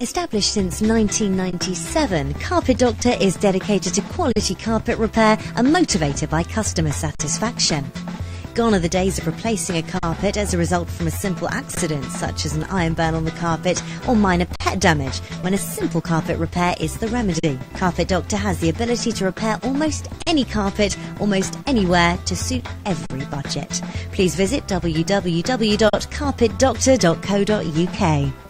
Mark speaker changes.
Speaker 1: Established since 1997, Carpet Doctor is dedicated to quality carpet repair and motivated by customer satisfaction. Gone are the days of replacing a carpet as a result from a simple accident, such as an iron burn on the carpet or minor pet damage, when a simple carpet repair is the remedy. Carpet Doctor has the ability to repair almost any carpet, almost anywhere, to suit every budget. Please visit www.carpetdoctor.co.uk.